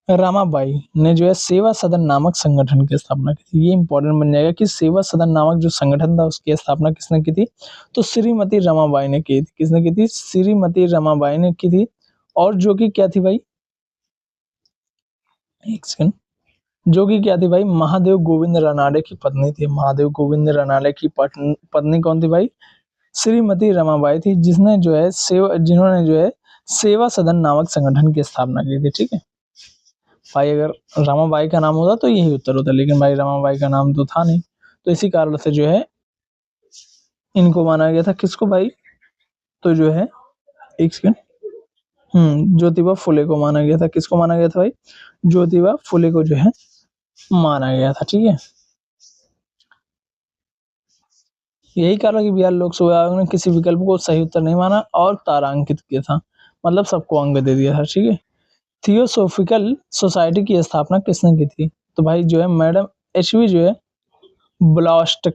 रमाबाई ने जो है सेवा सदन नामक संगठन की स्थापना की थी। ये इंपॉर्टेंट बन जाएगा कि सेवा सदन नामक जो संगठन था उसकी स्थापना किसने की थी? तो श्रीमती रमाबाई ने की थी। किसने की थी? श्रीमती रमाबाई ने की थी। और जो कि क्या थी भाई, एक सेकंड, जो कि क्या थी भाई, महादेव गोविंद रनाडे की पत्नी थी। महादेव गोविंद रनाडे की पत्नी कौन थी भाई? श्रीमती रमाबाई थी, जिन्होंने जो है सेवा सदन नामक संगठन की स्थापना की थी। ठीक है भाई, अगर रमाबाई का नाम होता तो यही उत्तर होता, लेकिन भाई रमाबाई का नाम तो था नहीं, तो इसी कारण से जो है इनको माना गया था। किसको भाई? तो जो है एक सेकंड, ज्योतिबा फुले को माना गया था। किसको माना गया था भाई? ज्योतिबा फुले को जो है माना गया था। ठीक है, यही कारण कि बिहार लोक सेवा आयोग ने किसी विकल्प को सही उत्तर नहीं माना और तारांकित किया था, मतलब सबको अंक दे दिया था। ठीक है, थियोसोफिकल सोसाइटी की स्थापना किसने की थी? तो भाई जो है मैडम एचवी जो है ब्लास्ट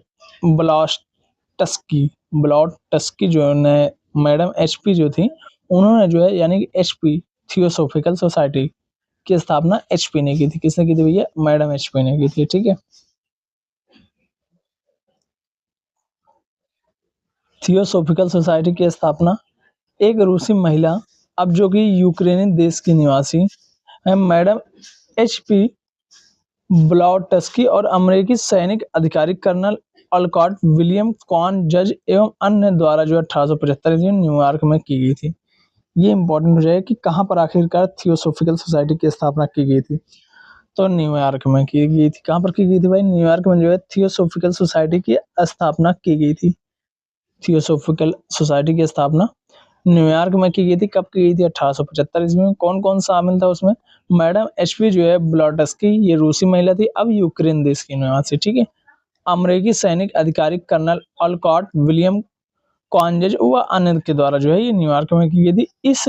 ब्लास्टस्की ब्लॉटस्की जो है मैडम एचपी जो थी, उन्होंने जो है यानी कि एचपी थियोसोफिकल सोसाइटी की स्थापना एचपी ने की थी। किसने की थी भैया? मैडम एचपी ने की थी। ठीक है, थियोसोफिकल सोसाइटी की स्थापना एक रूसी महिला, अब जो कि यूक्रेनी देश की निवासी है, मैडम एचपी ब्लॉटस्की और अमेरिकी सैनिक अधिकारी कर्नल अल्कॉट विलियम कॉन जज एवं अन्य द्वारा जो 1875 ईस्वी में न्यूयॉर्क में की गई थी। ये इंपॉर्टेंट हो जाएगा कि कहाँ पर आखिरकार थियोसोफिकल सोसाइटी की स्थापना की गई थी? तो न्यूयॉर्क में की गई थी। कहाँ पर की गई थी भाई? न्यूयॉर्क में जो है थियोसोफिकल सोसाइटी की स्थापना की गई थी। थियोसोफिकल सोसाइटी की स्थापना न्यूयॉर्क में की गई थी। कब की गई थी? 1875 ईस्वी में। कौन कौन शामिल था उसमें? मैडम एचपी जो है ब्लॉटस्की, ये रूसी महिला थी, अब यूक्रेन देश की निवासी। ठीक है, अमेरिकी सैनिक अधिकारी कर्नल अल्कॉट विलियम कॉन्जेज व अन्य के द्वारा जो है ये न्यूयॉर्क में की गई थी। इस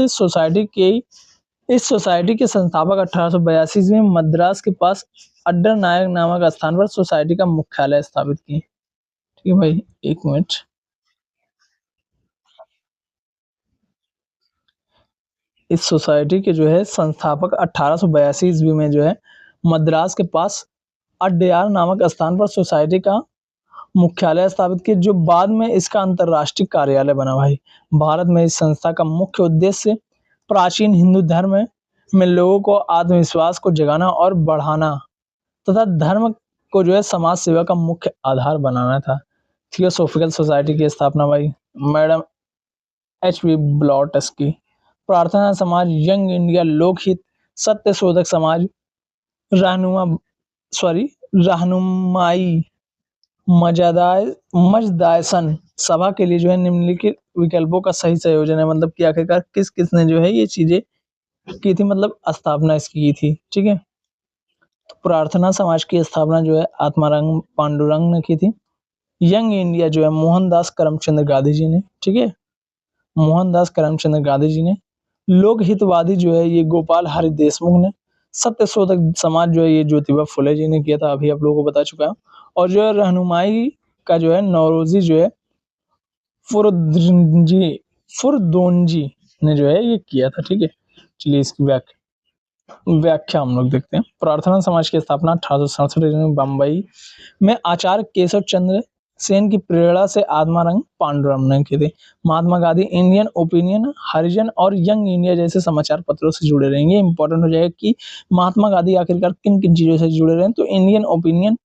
सोसाइटी के संस्थापक 1882 ईस्वी में मद्रास के पास अड्डर नायक नामक स्थान पर सोसाइटी का मुख्यालय स्थापित किए। ठीक है भाई, एक मिनट, इस सोसाइटी के जो है संस्थापक 1882 ईस्वी में जो है मद्रास के पास अड्डयार नामक स्थान पर सोसाइटी का मुख्यालय स्थापित किया, जो बाद में इसका अंतर्राष्ट्रीय कार्यालय बना। भाई भारत में इस संस्था का मुख्य उद्देश्य प्राचीन हिंदू धर्म में लोगों को आत्मविश्वास को जगाना और बढ़ाना तथा धर्म को जो है समाज सेवा का मुख्य आधार बनाना था। थियोसोफिकल सोसाइटी की स्थापना भाई मैडम एच बी ब्लॉटस्की। प्रार्थना समाज, यंग इंडिया, लोकहित, सत्य शोधक समाज, रहनुमा सॉरी रहनुमाई मजादाय मजदायसन सभा के लिए जो है निम्नलिखित विकल्पों का सही संयोजन है। मतलब कि आखिरकार किस किसने जो है ये चीजें की थी, मतलब स्थापना इसकी की थी। ठीक है, तो प्रार्थना समाज की स्थापना जो है आत्मारंग पांडुरंग ने की थी। यंग इंडिया जो है मोहनदास करमचंद गांधी जी ने। ठीक है, मोहनदास करमचंद गांधी जी ने। लोक हितवादी जो है ये गोपाल हरि देशमुख ने। सत्य शोधक समाज जो है ये ज्योतिबा फुले जी ने किया था, अभी आप लोगों को बता चुका है। और जो है रहनुमाई का जो है नौरोजी जो है फुरदुंजी फुरदोंजी ने जो है ये किया था। ठीक है, चलिए इसकी व्याख्या हम लोग देखते हैं। प्रार्थना समाज की स्थापना 1867 में बम्बई में आचार्य केशव चंद्र सेन की प्रेरणा से आत्मारंग पांडुरंग ने की थी। महात्मा गांधी इंडियन ओपिनियन, हरिजन और यंग इंडिया जैसे समाचार पत्रों से जुड़े रहेंगे। इंपॉर्टेंट हो जाएगा कि महात्मा गांधी आखिरकार किन किन चीजों से जुड़े रहे। तो इंडियन ओपिनियन,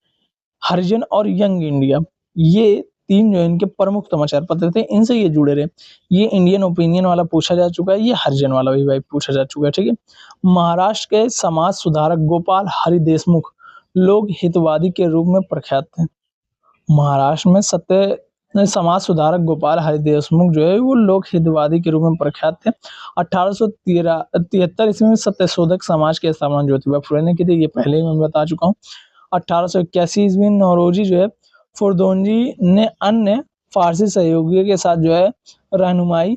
हरिजन और यंग इंडिया, ये तीन जो इनके प्रमुख समाचार पत्र थे, इनसे ये जुड़े रहे। ये इंडियन ओपिनियन वाला पूछा जा चुका है, ये हरिजन वाला भी भाई पूछा जा चुका है। ठीक है, महाराष्ट्र के समाज सुधारक गोपाल हरि देशमुख लोक हितवादी के रूप में प्रख्यात थे। महाराष्ट्र में सत्य समाज सुधारक गोपाल हरि देशमुख जो है वो लोक हितवादी के रूप में प्रख्यात थे। 1873 ईस्वी में सत्यशोधक समाज की स्थापना ज्योतिबा फुले ने की थी, ये पहले ही मैं बता चुका हूँ। 1881 ईस्वी में नौरोजी जो है फुरदोंजी ने अन्य फारसी सहयोगियों के साथ जो है रहनुमाई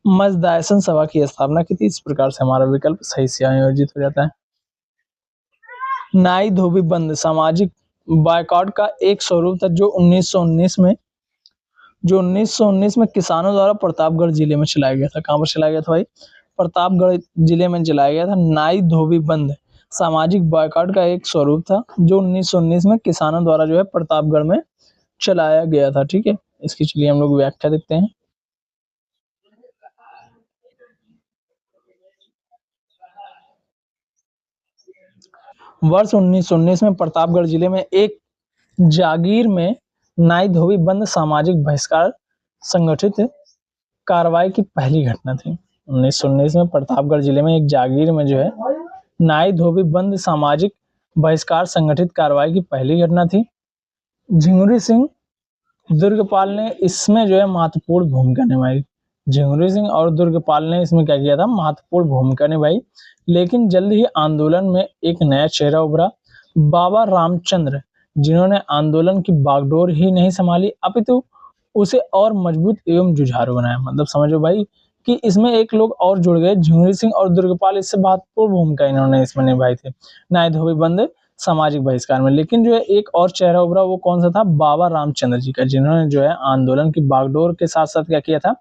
मजदायसन सभा की स्थापना की थी। इस प्रकार से हमारा विकल्प सही से आयोजित हो जाता है। नाई धोबी बंद सामाजिक बायकॉट का एक स्वरूप था जो 1919 में किसानों द्वारा प्रतापगढ़ जिले में चलाया गया था। कहां पर चलाया गया था भाई? प्रतापगढ़ जिले में चलाया गया था। नाई धोबी बंद सामाजिक बायकॉट का एक स्वरूप था जो 1919 में किसानों द्वारा जो है प्रतापगढ़ में चलाया गया था। ठीक है, इसकी चलिए हम लोग व्याख्या देखते हैं। वर्ष 1919 में प्रतापगढ़ जिले में एक जागीर में नाई धोबी बंद सामाजिक बहिष्कार संगठित कार्रवाई की पहली घटना थी। 1919 में प्रतापगढ़ जिले में एक जागीर में जो है नाई धोबी बंद सामाजिक बहिष्कार संगठित कार्रवाई की पहली घटना थी। झिंगुरी सिंह दुर्गपाल ने इसमें जो है महत्वपूर्ण भूमिका निभाई। झिंगुरी सिंह और दुर्गपाल ने इसमें क्या किया था? महत्वपूर्ण भूमिका निभाई। लेकिन जल्द ही आंदोलन में एक नया चेहरा उभरा, बाबा रामचंद्र, जिन्होंने आंदोलन की बागडोर ही नहीं संभाली अपितु उसे और मजबूत एवं जुझारू बनाया। मतलब समझो भाई कि इसमें एक लोग और जुड़ गए, झिंगुरी सिंह और दुर्गपाल, इससे महत्वपूर्ण भूमिका इन्होंने इसमें निभाई थी नाई धोबी बंद सामाजिक बहिष्कार में। लेकिन जो है एक और चेहरा उभरा, वो कौन सा था? बाबा रामचंद्र जी का, जिन्होंने जो है आंदोलन की बागडोर के साथ साथ क्या किया था?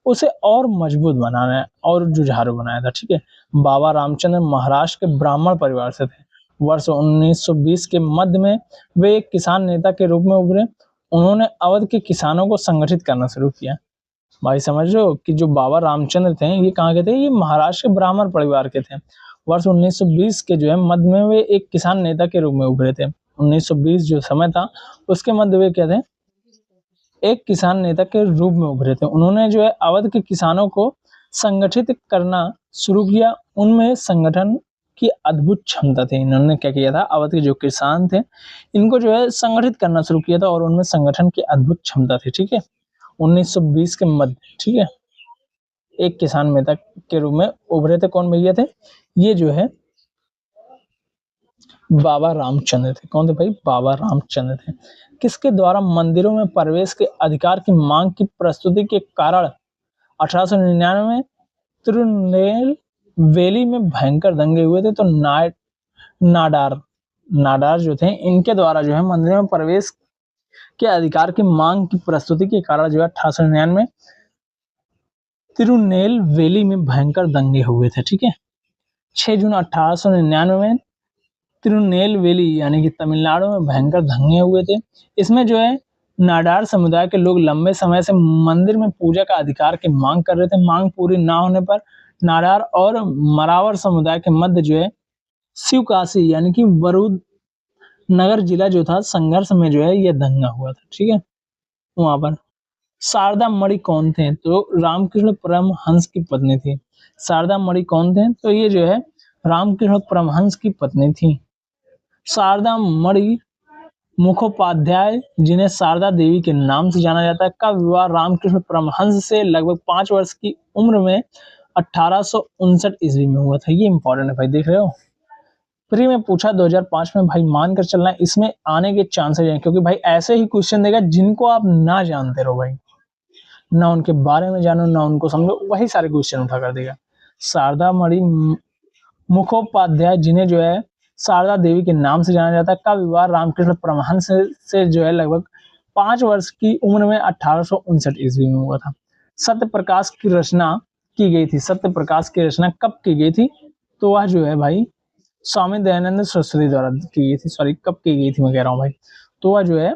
उसे और मजबूत बनाना और जुझारू बनाया था। ठीक है, बाबा रामचंद्र महाराष्ट्र के ब्राह्मण परिवार से थे। वर्ष 1920 के मध्य में वे एक किसान नेता के रूप में उभरे। उन्होंने अवध के किसानों को संगठित करना शुरू किया। भाई समझ रहे हो कि जो बाबा रामचंद्र थे ये कहाँ के थे? ये महाराष्ट्र के ब्राह्मण परिवार के थे। वर्ष 1920 के जो है मध्य में वे एक किसान नेता के रूप में उभरे थे। 1920 जो समय था उसके मध्य वे क्या थे? एक किसान नेता के रूप में उभरे थे। उन्होंने जो है अवध के किसानों को संगठित करना शुरू किया। उनमें संगठन की अद्भुत क्षमता थी। इन्होंने क्या किया था? अवध के जो किसान थे इनको जो है संगठित करना शुरू किया था और उनमें संगठन की अद्भुत क्षमता थी। ठीक है, 1920 के मध्य, ठीक है, एक किसान नेता के रूप में उभरे थे। कौन भैया थे? ये जो है बाबा रामचंद्र थे। कौन थे भाई? बाबा रामचंद्र थे। किसके द्वारा मंदिरों में प्रवेश के अधिकार की मांग की प्रस्तुति के कारण 1899 में तिरुनेलवेली में भयंकर दंगे हुए थे। तो नाडार नाडार जो थे इनके द्वारा जो है मंदिरों में प्रवेश के अधिकार की मांग की प्रस्तुति के कारण जो है 1899 में तिरुनेलवेली में भयंकर दंगे हुए थे। ठीक है, 6 जून 1899 में तिरुनेलवेली यानी कि तमिलनाडु में भयंकर दंगे हुए थे। इसमें जो है नाडार समुदाय के लोग लंबे समय से मंदिर में पूजा का अधिकार की मांग कर रहे थे। मांग पूरी ना होने पर नाडार और मरावर समुदाय के मध्य जो है शिवकाशी यानी कि वरुद नगर जिला जो था संघर्ष में जो है यह दंगा हुआ था। ठीक है, वहां पर शारदा मणि कौन थे? तो रामकृष्ण परमहंस की पत्नी थी। शारदा मणि कौन थे? तो ये जो है रामकृष्ण परमहंस की पत्नी थी। शारदा मणि मुखोपाध्याय, जिन्हें शारदा देवी के नाम से जाना जाता है, का विवाह रामकृष्ण परमहंस से लगभग 5 वर्ष की उम्र में 1859 ईस्वी में हुआ था। ये इंपॉर्टेंट है भाई, देख रहे हो? प्री में पूछा 2005 में, भाई मानकर चलना इसमें आने के चांसेस हैं, क्योंकि भाई ऐसे ही क्वेश्चन देगा जिनको आप ना जानते रहो भाई, ना उनके बारे में जानो ना उनको समझो, वही सारे क्वेश्चन उठा कर देगा। शारदा मणि मुखोपाध्याय, जिन्हें जो है शारदा देवी के नाम से जाना जाता है, का विवाह रामकृष्ण परमहंस से जो है लगभग 5 वर्ष की उम्र में 1859 ईस्वी में हुआ था। सत्य प्रकाश की रचना की गई थी। सत्य प्रकाश की रचना कब की गई थी? तो वह जो है भाई स्वामी दयानंद सरस्वती द्वारा की गई थी। सॉरी, कब की गई थी मैं कह रहा हूँ भाई, तो वह जो है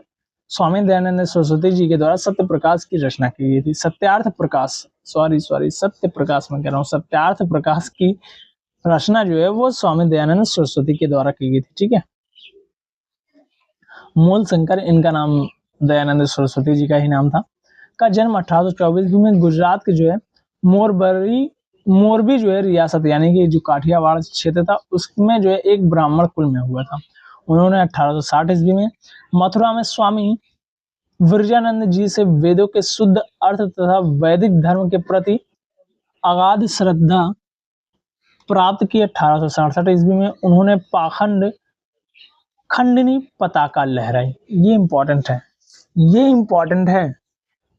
स्वामी दयानंद सरस्वती जी के द्वारा सत्य प्रकाश की रचना की गई थी। सत्यार्थ प्रकाश, सत्य प्रकाश मैं कह रहा हूँ, सत्यार्थ प्रकाश की रचना जो है वो स्वामी दयानंद सरस्वती के द्वारा की गई थी। ठीक है, मूल शंकर, इनका नाम दयानंद सरस्वती जी का ही नाम था, का जन्म 1824 में गुजरात के जो है मोरबी जो है रियासत यानी कि जो काठियावाड़ क्षेत्र था उसमें जो है एक ब्राह्मण कुल में हुआ था। उन्होंने 1860 ईस्वी में मथुरा में स्वामी विरजानंद जी से वेदों के शुद्ध अर्थ तथा वैदिक धर्म के प्रति अगाध श्रद्धा प्राप्त की। 1867 ईस्वी में उन्होंने पाखंड खंडनी पताका लहराई। ये इंपॉर्टेंट है, ये इंपॉर्टेंट है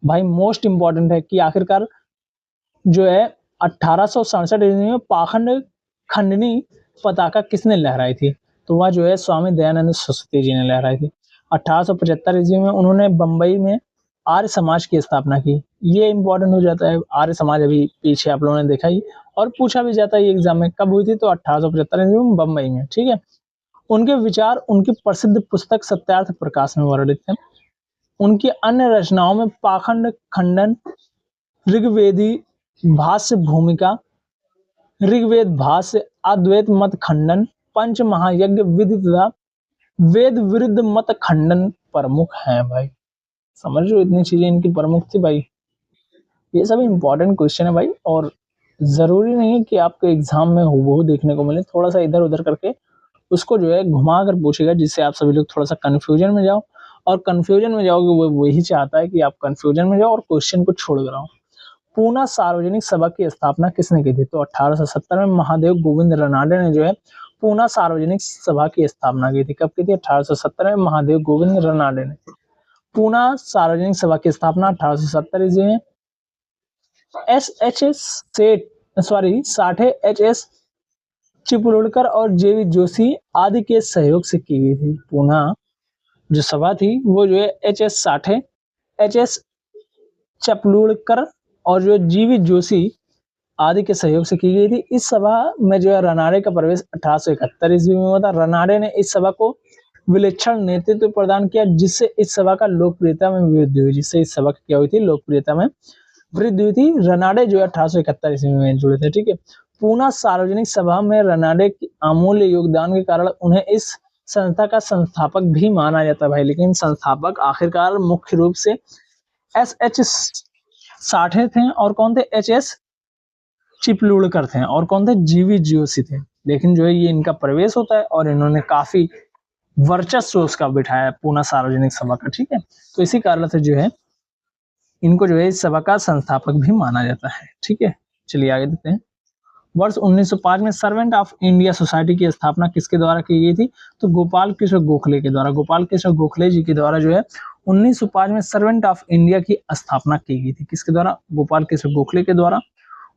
भाई, मोस्ट इंपॉर्टेंट है कि आखिरकार जो है 1867 ईस्वी में पाखंड खंडनी पताका किसने लहराई थी? तो वह जो है स्वामी दयानंद सरस्वती जी ने लहराई थी। 1875 ईस्वी में उन्होंने बंबई में आर्य समाज की स्थापना की। ये इंपॉर्टेंट हो जाता है, आर्य समाज अभी पीछे आप लोगों ने देखा ही और पूछा भी जाता है एग्जाम में, कब हुई थी? तो 1875 ईस्वी में बंबई में, ठीक है। उनके विचार उनकी प्रसिद्ध पुस्तक सत्यार्थ प्रकाश में वर्णित है। उनकी अन्य रचनाओं में पाखंड खंडन, ऋग्वेदी भाष्य भूमिका, ऋग्वेद भाष्य, अद्वैत मत खंडन, पंच महायज्ञ विधि तथा वेद विरुद्ध मत खंडन प्रमुख हैं भाई। समझ रहे हो, इतनी चीजें इनकी प्रमुख थी भाई। ये सब इंपॉर्टेंट क्वेश्चन है भाई, और जरूरी नहीं है कि आपके एग्जाम में हूबहू देखने को मिले, थोड़ा सा इधर उधर करके उसको जो है घुमा कर पूछेगा, जिससे आप सभी लोग थोड़ा सा कंफ्यूजन में जाओ, और कंफ्यूजन में जाओगे वो वही चाहता है कि आप कंफ्यूजन में जाओ और क्वेश्चन को छोड़ कर आओ। पूना सार्वजनिक सभा की स्थापना किसने की थी? तो 1870 में महादेव गोविंद रनाडे ने जो है पूना सार्वजनिक सभा की स्थापना की थी। कब की थी? 1870 में महादेव गोविंद रनाडे ने पूना सार्वजनिक सभा की स्थापना 1870 ईस्वी में साठे एच.एस. चिपलूणकर और जे.वी. जोशी आदि के सहयोग से की गई थी। पूना जो सभा थी वो जो है एच.एस. साठे, एच.एस. चिपलूणकर और जो जी.वी. जोशी आदि के सहयोग से की गई थी। इस सभा में जो है रनाडे का प्रवेश 1871 ईस्वी में हुआ था। रनाडे ने इस सभा को विलक्षण नेतृत्व प्रदान किया, जिससे इस सभा का लोकप्रियता में वृद्धि हुई। जिससे इस सभा की क्या हुई थी? लोकप्रियता में वृद्धि हुई थी। रनाडे जो है 1871 ईस्वी में जुड़े थे, ठीक है। पूना सार्वजनिक सभा में रनाडे के अमूल्य योगदान के कारण उन्हें इस संस्था का संस्थापक भी माना जाता है भाई। लेकिन संस्थापक आखिरकार मुख्य रूप से एस.एच. साठे थे, और कौन थे? एच.एस. चिपलूणकर थे, और कौन थे? जी.वी. जोशी थे। लेकिन जो है ये इनका प्रवेश होता है और इन्होंने काफी वर्चस्व उसका बिठाया पूना सार्वजनिक सभा का, ठीक है। तो इसी कारण से जो है इनको जो है इस सभा का संस्थापक भी माना जाता है, ठीक है। चलिए आगे देखते हैं। वर्ष 1905 में सर्वेंट ऑफ इंडिया सोसाइटी की स्थापना किसके द्वारा की गई थी? तो गोपाल कृष्ण गोखले के द्वारा। गोपाल कृष्ण गोखले जी के द्वारा जो है 1905 में सर्वेंट ऑफ इंडिया की स्थापना की गई थी। किसके द्वारा? गोपाल कृष्ण गोखले के द्वारा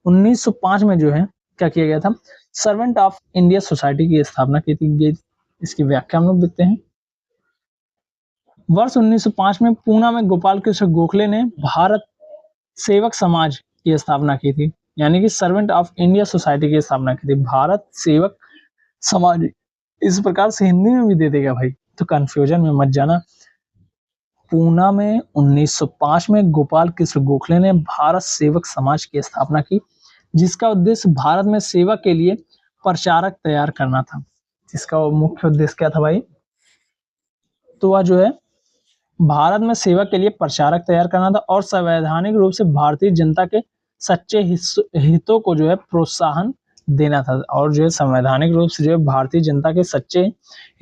1905 में जो है क्या किया गया था? सर्वेंट ऑफ इंडिया सोसाइटी की स्थापना की गई। इसकी व्याख्या हम लोग देखते हैं। वर्ष 1905 में पूना में गोपाल कृष्ण गोखले ने भारत सेवक समाज की स्थापना की थी, यानी कि सर्वेंट ऑफ इंडिया सोसाइटी की स्थापना की थी। भारत सेवक समाज इस प्रकार से हिंदी में भी दे देगा भाई, तो कंफ्यूजन में मत जाना। पूना में 1905 में गोपाल कृष्ण गोखले ने भारत सेवक समाज की स्थापना की, जिसका उद्देश्य भारत में सेवा के लिए प्रचारक तैयार करना था। जिसका मुख्य उद्देश्य क्या था भाई? तो वह जो है भारत में सेवा के लिए प्रचारक तैयार करना था, और संवैधानिक रूप से भारतीय जनता के सच्चे हितों को जो है प्रोत्साहन देना था। और जो है संवैधानिक रूप से जो है भारतीय जनता के सच्चे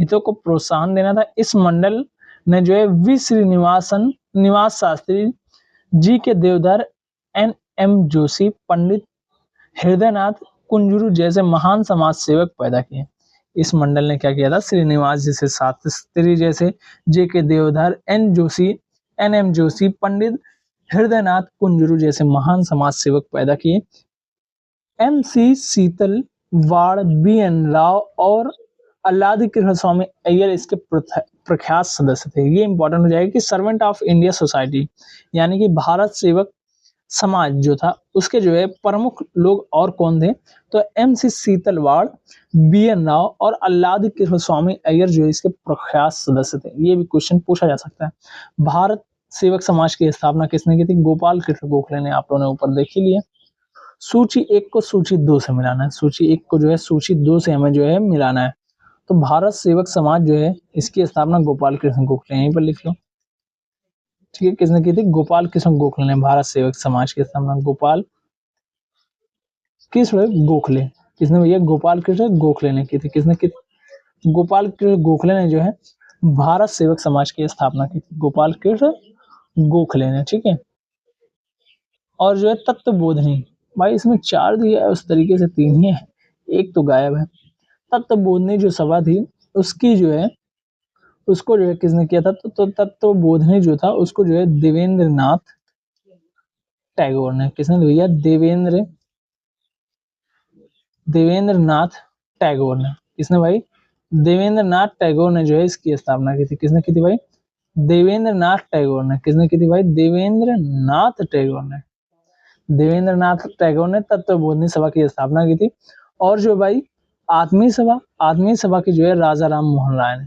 हितों को प्रोत्साहन देना था। इस मंडल ने जो है वी श्रीनिवासन निवास शास्त्री, जी के देवधर, एन.एम. जोशी, पंडित हृदयनाथ कुंजरू जैसे महान समाज सेवक पैदा किए। इस मंडल ने क्या किया था? श्रीनिवास जैसे शास्त्री जैसे, जे के देवधर, एन.एम. जोशी, पंडित हृदयनाथ कुंजरू जैसे महान समाज सेवक पैदा किए। एम.सी. शीतल वाड़, बी.एन. राव और अल्लादी कृष्ण स्वामी अय्यर इसके प्रख्यात सदस्य थे। ये इंपॉर्टेंट हो जाएगा कि सर्वेंट ऑफ इंडिया सोसाइटी यानी कि भारत सेवक समाज जो था उसके जो है प्रमुख लोग और कौन थे? तो एम.सी. शीतलवाड़, बी.एन. राव और अल्लादी कृष्ण स्वामी अय्यर जो है इसके प्रख्यात सदस्य थे। ये भी क्वेश्चन पूछा जा सकता है। भारत सेवक समाज की स्थापना किसने की थी? गोपाल कृष्ण गोखले ने। आप लोगों ने ऊपर देख ही लिया। सूची 1 को सूची 2 से मिलाना है। सूची 1 को जो है सूची 2 से हमें जो है मिलाना है। तो भारत सेवक समाज जो है इसकी स्थापना गोपाल कृष्ण गोखले, यहीं पर लिख लो, ठीक है। किसने की थी? गोपाल कृष्ण गोखले ने भारत सेवक समाज की स्थापना। गोपाल कृष्ण गोखले, किसने भैया? गोपाल कृष्ण गोखले ने की थी। किसने की? गोपाल कृष्ण गोखले ने जो है भारत सेवक समाज की स्थापना की थी। गोपाल कृष्ण गोखले ने, ठीक है। और जो है तत्वबोधिनी, भाई इसमें 4 दिया है, उस तरीके से 3 ही है, एक तो गायब है। तत्वबोधिनी जो सभा थी, उसकी जो है उसको जो है किसने किया था, तो तत्वबोधिनी जो था उसको जो है देवेंद्र नाथ टैगोर ने, किसने भैया, देवेंद्र नाथ टैगोर ने, किसने भाई, देवेंद्र नाथ टैगोर ने जो है इसकी स्थापना की थी। किसने की थी भाई, देवेंद्र नाथ टैगोर ने। किसने की थी भाई, देवेंद्र नाथ टैगोर ने। देवेंद्र नाथ टैगोर ने तत्वबोधिनी सभा की स्थापना की थी। और जो भाई आत्मीय सभा की जो है राजा राम मोहन राय ने,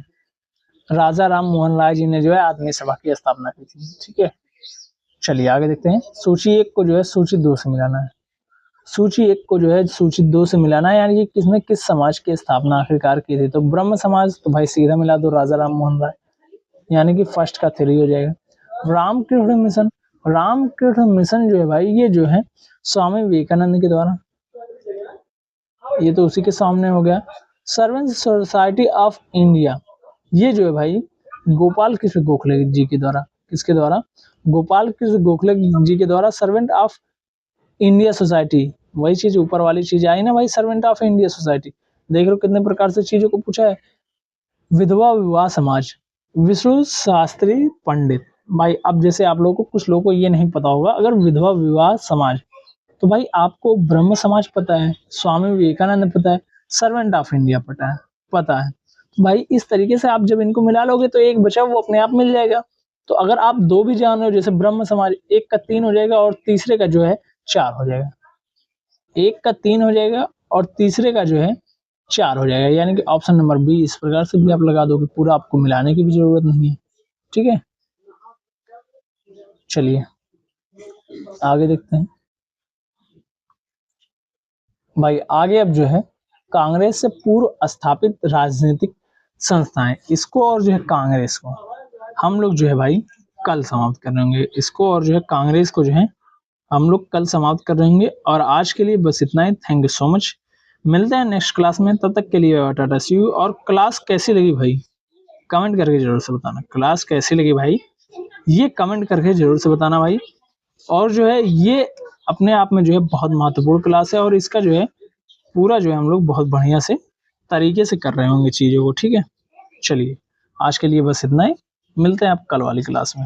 राजा राम मोहन राय जी ने जो है आत्मीय सभा की स्थापना की थी, ठीक है। चलिए आगे देखते हैं। सूची 1 को जो है सूची 2 से मिलाना है। सूची 1 को जो है सूची 2 से मिलाना है, यानी कि किसने किस समाज की स्थापना आखिरकार की थी। तो ब्रह्म समाज, तो भाई सीधा मिला दो राजा राम मोहन राय, यानी कि फर्स्ट का 3 हो जाएगा। रामकृष्ण मिशन, रामकृष्ण मिशन जो है भाई, ये जो है स्वामी विवेकानंद के द्वारा, ये तो उसी के सामने हो गया। सर्वेंट सोसाइटी ऑफ इंडिया, ये जो है भाई गोपाल कृष्ण गोखले जी के द्वारा, किसके द्वारा, गोपाल कृष्ण गोखले जी के द्वारा सर्वेंट ऑफ इंडिया सोसाइटी, वही चीज ऊपर वाली चीज आई ना भाई, सर्वेंट ऑफ इंडिया सोसाइटी। देख लो कितने प्रकार से चीजों को पूछा है। विधवा विवाह समाज, विष्णु शास्त्री पंडित। भाई अब जैसे आप लोगों को, कुछ लोगों को ये नहीं पता होगा, अगर विधवा विवाह समाज, तो भाई आपको ब्रह्म समाज पता है, स्वामी विवेकानंद पता है, सर्वेंट ऑफ इंडिया पता है। तो भाई इस तरीके से आप जब इनको मिला लोगे तो एक बचा वो अपने आप मिल जाएगा। तो अगर आप 2 भी जान रहे हो, जैसे ब्रह्म समाज, एक का 3 हो जाएगा और तीसरे का जो है 4 हो जाएगा। एक का 3 हो जाएगा और तीसरे का जो है 4 हो जाएगा, यानी कि ऑप्शन नंबर बी। इस प्रकार से भी आप लगा दोगे, पूरा आपको मिलाने की भी जरूरत नहीं है, ठीक है। चलिए आगे देखते हैं। भाई आगे अब जो है कांग्रेस से पूर्व स्थापित राजनीतिक संस्थाएं, इसको और जो है कांग्रेस को हम लोग जो है भाई कल समाप्त कर देंगे। इसको और जो है कांग्रेस को जो है हम लोग कल समाप्त कर देंगे। और आज के लिए बस इतना ही। Thank you so much. मिलते हैं नेक्स्ट क्लास में, तब तक के लिए टाटा सी यू। और क्लास कैसी लगी भाई, कमेंट करके जरूर से बताना। क्लास कैसी लगी भाई, ये कमेंट करके जरूर से बताना भाई। और जो है ये अपने आप में जो है बहुत महत्वपूर्ण क्लास है, और इसका जो है पूरा जो है हम लोग बहुत बढ़िया से तरीके से कर रहे होंगे चीज़ों को, ठीक है। चलिए आज के लिए बस इतना ही, मिलते हैं आप कल वाली क्लास में।